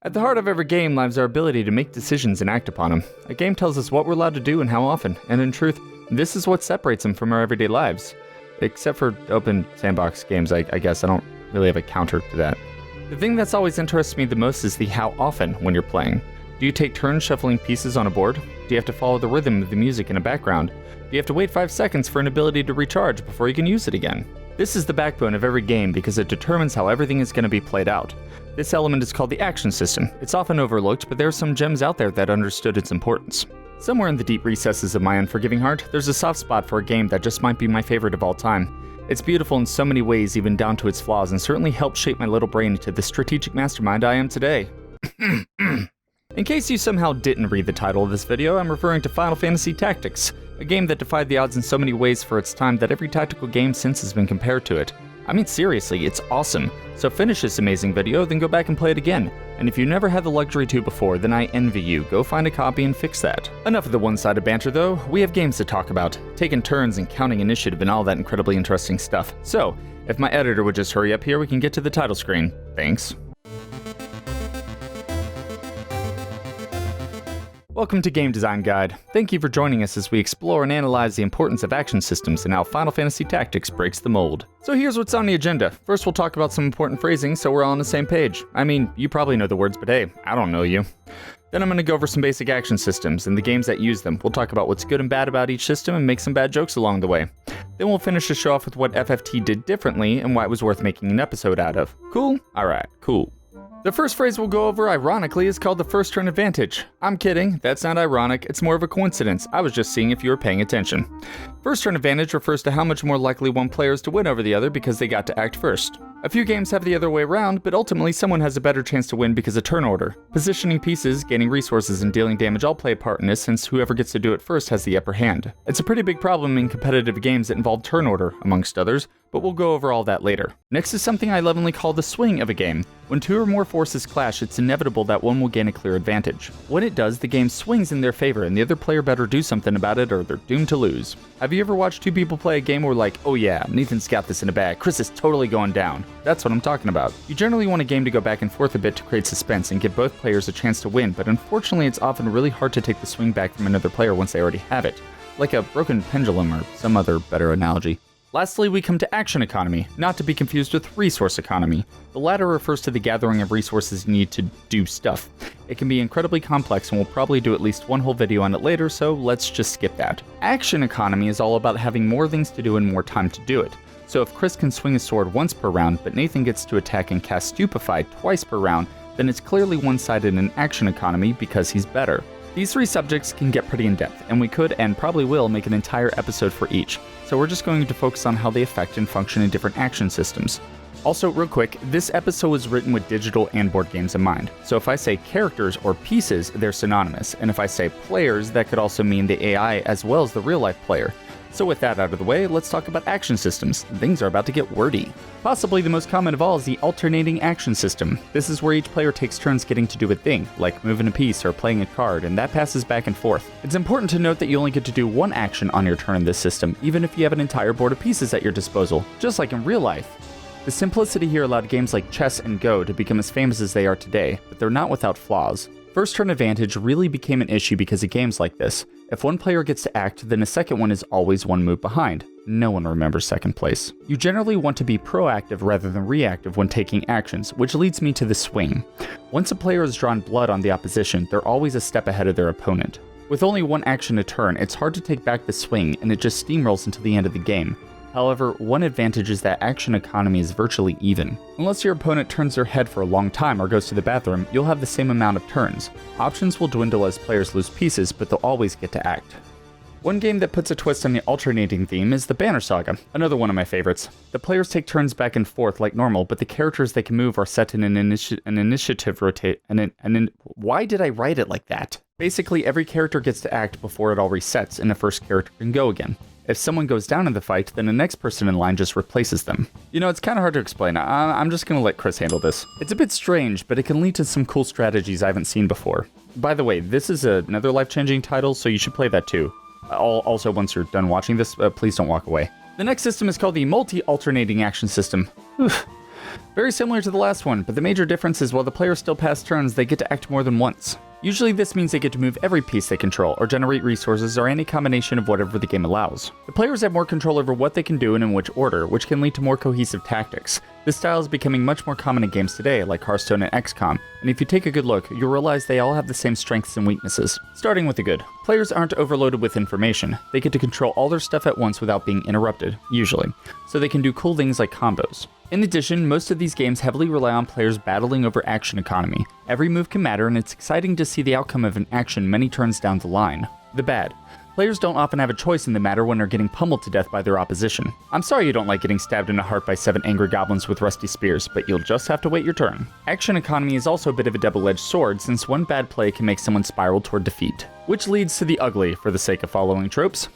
At the heart of every game lies our ability to make decisions and act upon them. A game tells us what we're allowed to do and how often, and in truth, this is what separates them from our everyday lives. Except for open sandbox games, I guess I don't really have a counter to that. The thing that's always interested me the most is the how often when you're playing. Do you take turns shuffling pieces on a board? Do you have to follow the rhythm of the music in the background? Do you have to wait 5 seconds for an ability to recharge before you can use it again? This is the backbone of every game because it determines how everything is going to be played out. This element is called the action system. It's often overlooked, but there are some gems out there that understood its importance. Somewhere in the deep recesses of my unforgiving heart, there's a soft spot for a game that just might be my favorite of all time. It's beautiful in so many ways, even down to its flaws, and certainly helped shape my little brain into the strategic mastermind I am today. In case you somehow didn't read the title of this video, I'm referring to Final Fantasy Tactics, a game that defied the odds in so many ways for its time that every tactical game since has been compared to it. I mean seriously, it's awesome. So finish this amazing video, then go back and play it again. And if you never had the luxury to before, then I envy you. Go find a copy and fix that. Enough of the one-sided banter though, we have games to talk about, taking turns and counting initiative and all that incredibly interesting stuff. So, if my editor would just hurry up here, we can get to the title screen. Thanks. Welcome to Game Design Guide. Thank you for joining us as we explore and analyze the importance of action systems and how Final Fantasy Tactics breaks the mold. So here's what's on the agenda. First, we'll talk about some important phrasing so we're all on the same page. I mean, you probably know the words, but hey, I don't know you. Then I'm going to go over some basic action systems and the games that use them. We'll talk about what's good and bad about each system and make some bad jokes along the way. Then we'll finish the show off with what FFT did differently and why it was worth making an episode out of. Cool? Alright, cool. The first phrase we'll go over, ironically, is called the first turn advantage. I'm kidding, that's not ironic, it's more of a coincidence. I was just seeing if you were paying attention. First turn advantage refers to how much more likely one player is to win over the other because they got to act first. A few games have the other way around, but ultimately someone has a better chance to win because of turn order. Positioning pieces, gaining resources, and dealing damage all play a part in this since whoever gets to do it first has the upper hand. It's a pretty big problem in competitive games that involve turn order, amongst others, but we'll go over all that later. Next is something I lovingly call the swing of a game. When two or more forces clash, it's inevitable that one will gain a clear advantage. When it does, the game swings in their favor and the other player better do something about it or they're doomed to lose. Have you ever watched two people play a game where like, oh yeah, Nathan's got this in a bag, Chris is totally going down? That's what I'm talking about. You generally want a game to go back and forth a bit to create suspense and give both players a chance to win, but unfortunately it's often really hard to take the swing back from another player once they already have it. Like a broken pendulum or some other better analogy. Lastly, we come to action economy, not to be confused with resource economy. The latter refers to the gathering of resources you need to do stuff. It can be incredibly complex and we'll probably do at least one whole video on it later, so let's just skip that. Action economy is all about having more things to do and more time to do it. So if Chris can swing his sword once per round, but Nathan gets to attack and cast Stupefy twice per round, then it's clearly one-sided in action economy because he's better. These three subjects can get pretty in-depth, and we could and probably will make an entire episode for each, so we're just going to focus on how they affect and function in different action systems. Also, real quick, this episode was written with digital and board games in mind, so if I say characters or pieces, they're synonymous, and if I say players, that could also mean the AI as well as the real-life player. So with that out of the way, let's talk about action systems. Things are about to get wordy. Possibly the most common of all is the alternating action system. This is where each player takes turns getting to do a thing, like moving a piece or playing a card, and that passes back and forth. It's important to note that you only get to do one action on your turn in this system, even if you have an entire board of pieces at your disposal, just like in real life. The simplicity here allowed games like chess and Go to become as famous as they are today, but they're not without flaws. First turn advantage really became an issue because of games like this. If one player gets to act, then the second one is always one move behind. No one remembers second place. You generally want to be proactive rather than reactive when taking actions, which leads me to the swing. Once a player has drawn blood on the opposition, they're always a step ahead of their opponent. With only one action a turn, it's hard to take back the swing, and it just steamrolls until the end of the game. However, one advantage is that action economy is virtually even. Unless your opponent turns their head for a long time or goes to the bathroom, you'll have the same amount of turns. Options will dwindle as players lose pieces, but they'll always get to act. One game that puts a twist on the alternating theme is the Banner Saga, another one of my favorites. The players take turns back and forth like normal, but the characters they can move are set in an initiative rotate. Why did I write it like that? Basically, every character gets to act before it all resets, and the first character can go again. If someone goes down in the fight, then the next person in line just replaces them. You know, it's kind of hard to explain. I'm just going to let Chris handle this. It's a bit strange, but it can lead to some cool strategies I haven't seen before. By the way, this is another life-changing title, so you should play that too. Also, once you're done watching this, please don't walk away. The next system is called the multi-alternating action system. Very similar to the last one, but the major difference is while the players still pass turns, they get to act more than once. Usually this means they get to move every piece they control, or generate resources, or any combination of whatever the game allows. The players have more control over what they can do and in which order, which can lead to more cohesive tactics. This style is becoming much more common in games today, like Hearthstone and XCOM, and if you take a good look, you'll realize they all have the same strengths and weaknesses. Starting with the good. Players aren't overloaded with information. They get to control all their stuff at once without being interrupted, usually, so they can do cool things like combos. In addition, most of these games heavily rely on players battling over action economy. Every move can matter, and it's exciting to see the outcome of an action many turns down the line. The bad. Players don't often have a choice in the matter when they're getting pummeled to death by their opposition. I'm sorry you don't like getting stabbed in the heart by 7 angry goblins with rusty spears, but you'll just have to wait your turn. Action economy is also a bit of a double-edged sword, since one bad play can make someone spiral toward defeat. Which leads to the ugly, for the sake of following tropes.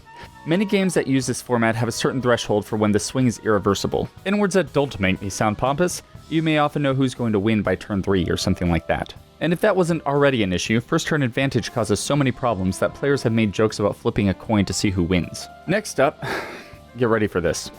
Many games that use this format have a certain threshold for when the swing is irreversible. In words that don't make me sound pompous, you may often know who's going to win by turn 3 or something like that. And if that wasn't already an issue, first turn advantage causes so many problems that players have made jokes about flipping a coin to see who wins. Next up, get ready for this.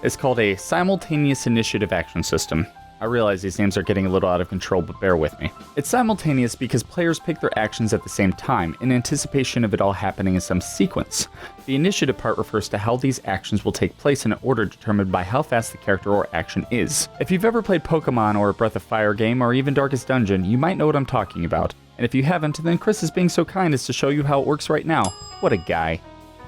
It's called a simultaneous initiative action system. I realize these names are getting a little out of control, but bear with me. It's simultaneous because players pick their actions at the same time, in anticipation of it all happening in some sequence. The initiative part refers to how these actions will take place in an order determined by how fast the character or action is. If you've ever played Pokemon or a Breath of Fire game, or even Darkest Dungeon, you might know what I'm talking about. And if you haven't, then Chris is being so kind as to show you how it works right now. What a guy.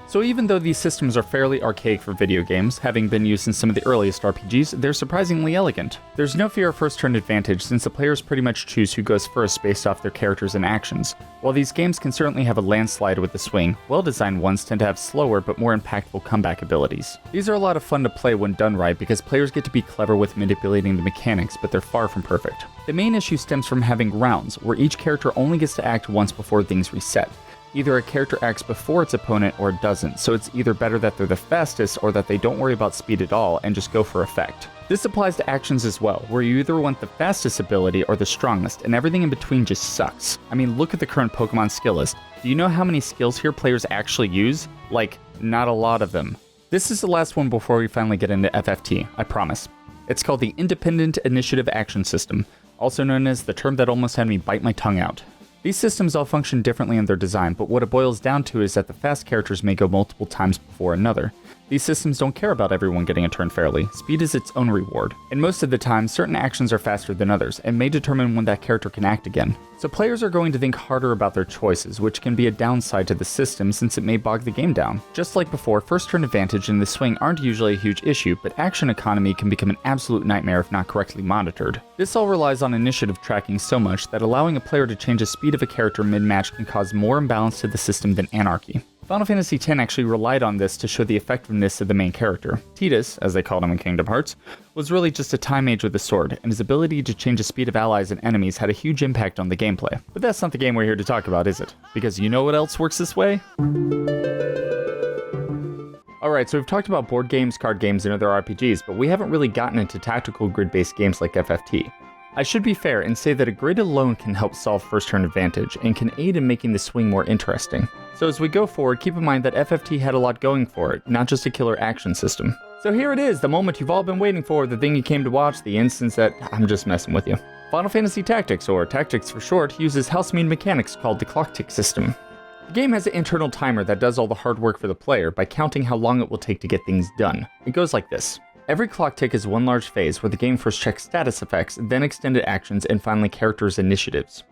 So even though these systems are fairly archaic for video games, having been used in some of the earliest RPGs, they're surprisingly elegant. There's no fear of first turn advantage since the players pretty much choose who goes first based off their characters and actions. While these games can certainly have a landslide with the swing, well-designed ones tend to have slower but more impactful comeback abilities. These are a lot of fun to play when done right because players get to be clever with manipulating the mechanics, but they're far from perfect. The main issue stems from having rounds, where each character only gets to act once before things reset. Either a character acts before its opponent or it doesn't, so it's either better that they're the fastest or that they don't worry about speed at all and just go for effect. This applies to actions as well, where you either want the fastest ability or the strongest, and everything in between just sucks. I mean, look at the current Pokemon skill list. Do you know how many skills here players actually use? Like, not a lot of them. This is the last one before we finally get into FFT, I promise. It's called the Independent Initiative Action System, also known as the term that almost had me bite my tongue out. These systems all function differently in their design, but what it boils down to is that the fast characters may go multiple times before another. These systems don't care about everyone getting a turn fairly. Speed is its own reward. And most of the time, certain actions are faster than others, and may determine when that character can act again. So players are going to think harder about their choices, which can be a downside to the system since it may bog the game down. Just like before, first turn advantage and the swing aren't usually a huge issue, but action economy can become an absolute nightmare if not correctly monitored. This all relies on initiative tracking so much that allowing a player to change the speed of a character mid-match can cause more imbalance to the system than anarchy. Final Fantasy X actually relied on this to show the effectiveness of the main character. Tidus, as they called him in Kingdom Hearts, was really just a time mage with a sword, and his ability to change the speed of allies and enemies had a huge impact on the gameplay. But that's not the game we're here to talk about, is it? Because you know what else works this way? Alright, so we've talked about board games, card games, and other RPGs, but we haven't really gotten into tactical grid-based games like FFT. I should be fair and say that a grid alone can help solve first turn advantage, and can aid in making the swing more interesting. So as we go forward, keep in mind that FFT had a lot going for it, not just a killer action system. So here it is, the moment you've all been waiting for, the thing you came to watch, the instance that I'm just messing with you. Final Fantasy Tactics, or Tactics for short, uses house-made mechanics called the clock tick system. The game has an internal timer that does all the hard work for the player by counting how long it will take to get things done. It goes like this. Every clock tick is one large phase where the game first checks status effects, then extended actions, and finally characters' initiatives.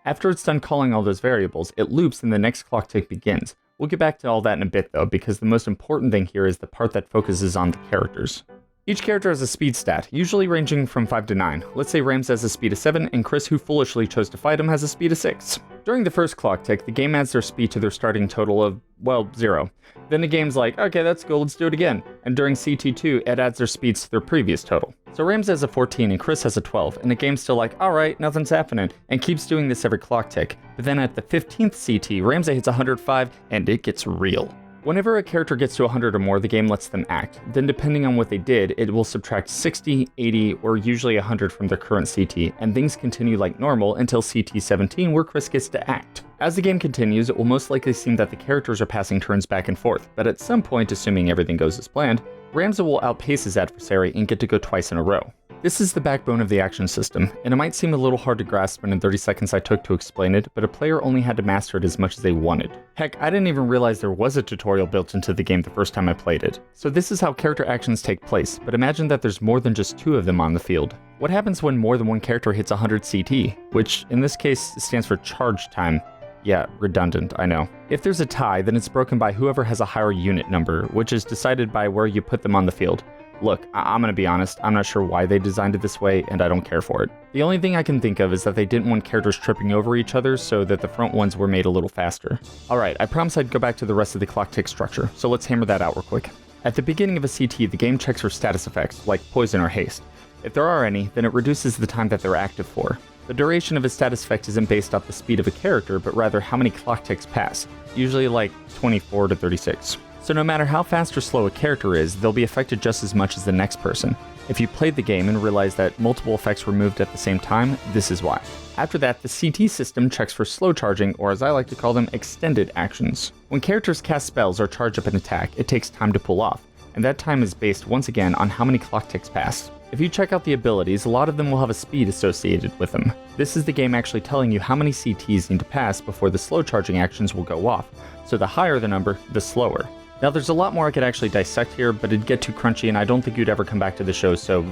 After it's done calling all those variables, it loops and the next clock tick begins. We'll get back to all that in a bit though, because the most important thing here is the part that focuses on the characters. Each character has a speed stat, usually ranging from 5 to 9. Let's say Rams has a speed of 7, and Chris, who foolishly chose to fight him, has a speed of 6. During the first clock tick, the game adds their speed to their starting total of, well, 0. Then the game's like, okay, that's cool, let's do it again. And during CT2, it adds their speeds to their previous total. So Rams has a 14 and Chris has a 12, and the game's still like, alright, nothing's happening, and keeps doing this every clock tick. But then at the 15th CT, Ramsay hits 105, and it gets real. Whenever a character gets to 100 or more, the game lets them act. Then depending on what they did, it will subtract 60, 80, or usually 100 from their current CT, and things continue like normal until CT 17 where Chris gets to act. As the game continues, it will most likely seem that the characters are passing turns back and forth, but at some point, assuming everything goes as planned, Ramza will outpace his adversary and get to go twice in a row. This is the backbone of the action system, and it might seem a little hard to grasp in the 30 seconds I took to explain it, but a player only had to master it as much as they wanted. Heck, I didn't even realize there was a tutorial built into the game the first time I played it. So this is how character actions take place, but imagine that there's more than just 2 of them on the field. What happens when more than one character hits 100 CT, which in this case stands for charge time? Yeah, redundant, I know. If there's a tie, then it's broken by whoever has a higher unit number, which is decided by where you put them on the field. Look, I'm gonna be honest, I'm not sure why they designed it this way, and I don't care for it. The only thing I can think of is that they didn't want characters tripping over each other, so that the front ones were made a little faster. Alright, I promised I'd go back to the rest of the clock tick structure, so let's hammer that out real quick. At the beginning of a CT, the game checks for status effects, like poison or haste. If there are any, then it reduces the time that they're active for. The duration of a status effect isn't based off the speed of a character, but rather how many clock ticks pass, usually like 24 to 36. So no matter how fast or slow a character is, they'll be affected just as much as the next person. If you played the game and realized that multiple effects were moved at the same time, this is why. After that, the CT system checks for slow charging, or as I like to call them, extended actions. When characters cast spells or charge up an attack, it takes time to pull off, and that time is based once again on how many clock ticks pass. If you check out the abilities, a lot of them will have a speed associated with them. This is the game actually telling you how many CTs need to pass before the slow charging actions will go off, so the higher the number, the slower. Now there's a lot more I could actually dissect here, but it'd get too crunchy and I don't think you'd ever come back to the show, so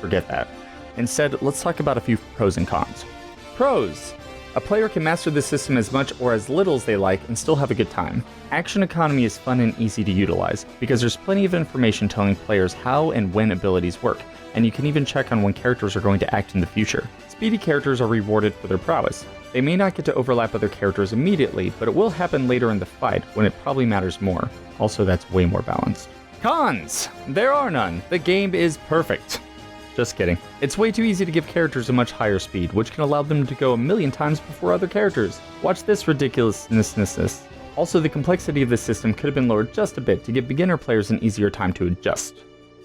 forget that. Instead, let's talk about a few pros and cons. Pros! A player can master the system as much or as little as they like and still have a good time. Action economy is fun and easy to utilize, because there's plenty of information telling players how and when abilities work, and you can even check on when characters are going to act in the future. Speedy characters are rewarded for their prowess. They may not get to overlap other characters immediately, but it will happen later in the fight when it probably matters more. Also, that's way more balanced. Cons! There are none. The game is perfect. Just kidding. It's way too easy to give characters a much higher speed, which can allow them to go a million times before other characters. Watch this ridiculousness. Also, the complexity of this system could have been lowered just a bit to give beginner players an easier time to adjust.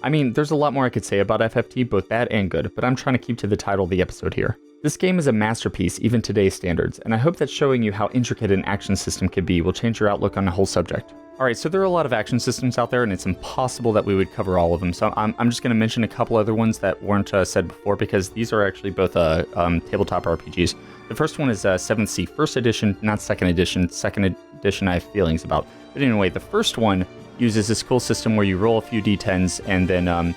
I mean, there's a lot more I could say about FFT, both bad and good, but I'm trying to keep to the title of the episode here. This game is a masterpiece, even today's standards, and I hope that showing you how intricate an action system could be will change your outlook on the whole subject. Alright, so there are a lot of action systems out there, and it's impossible that we would cover all of them, so I'm just going to mention a couple other ones that weren't said before, because these are actually both tabletop RPGs. The first one is 7th Sea, first edition, not second edition. Second edition I have feelings about. But anyway, the first one uses this cool system where you roll a few d10s, and then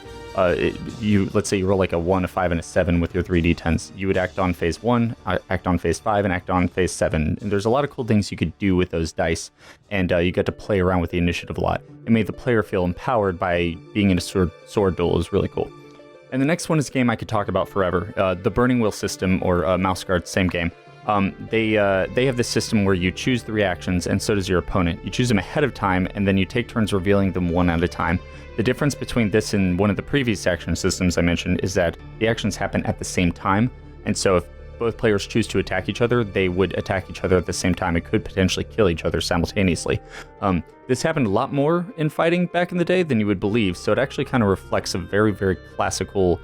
let's say you roll like a 1, a 5, and a 7 with your 3 d10s. You would act on phase 1, act on phase 5, and act on phase 7. And there's a lot of cool things you could do with those dice, and you get to play around with the initiative a lot. It made the player feel empowered by being in a sword duel. It was really cool. And the next one is a game I could talk about forever. The Burning Wheel system, or Mouse Guard, same game. They have this system where you choose the reactions, and so does your opponent. You choose them ahead of time, and then you take turns revealing them one at a time. The difference between this and one of the previous action systems I mentioned is that the actions happen at the same time, and so if both players choose to attack each other, they would attack each other at the same time. It could potentially kill each other simultaneously. This happened a lot more in fighting back in the day than you would believe, so it actually kind of reflects a very, very classical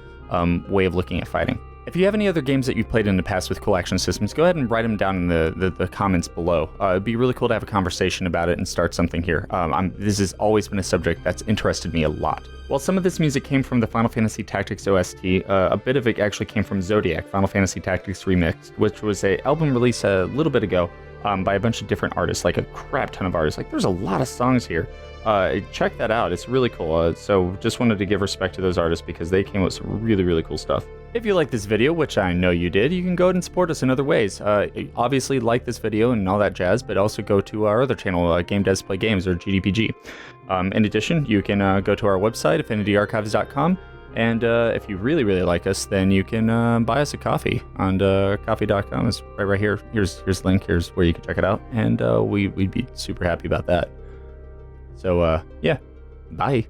way of looking at fighting. If you have any other games that you've played in the past with cool action systems, go ahead and write them down in the comments below. It'd be really cool to have a conversation about it and start something here. This has always been a subject that's interested me a lot. While some of this music came from the Final Fantasy Tactics OST, a bit of it actually came from Zodiac, Final Fantasy Tactics Remixed, which was an album released a little bit ago by a bunch of different artists, like a crap ton of artists. Like, there's a lot of songs here. Check that out. It's really cool. So just wanted to give respect to those artists because they came with some really, really cool stuff. If you like this video, which I know you did, you can go ahead and support us in other ways. Obviously, like this video and all that jazz, but also go to our other channel, Game Devs Play Games, or GDPG. In addition, you can go to our website, affinityarchives.com, and if you really, really like us, then you can buy us a coffee on coffee.com. It's right here. Here's the link. Here's where you can check it out, and we'd be super happy about that. So, yeah, bye.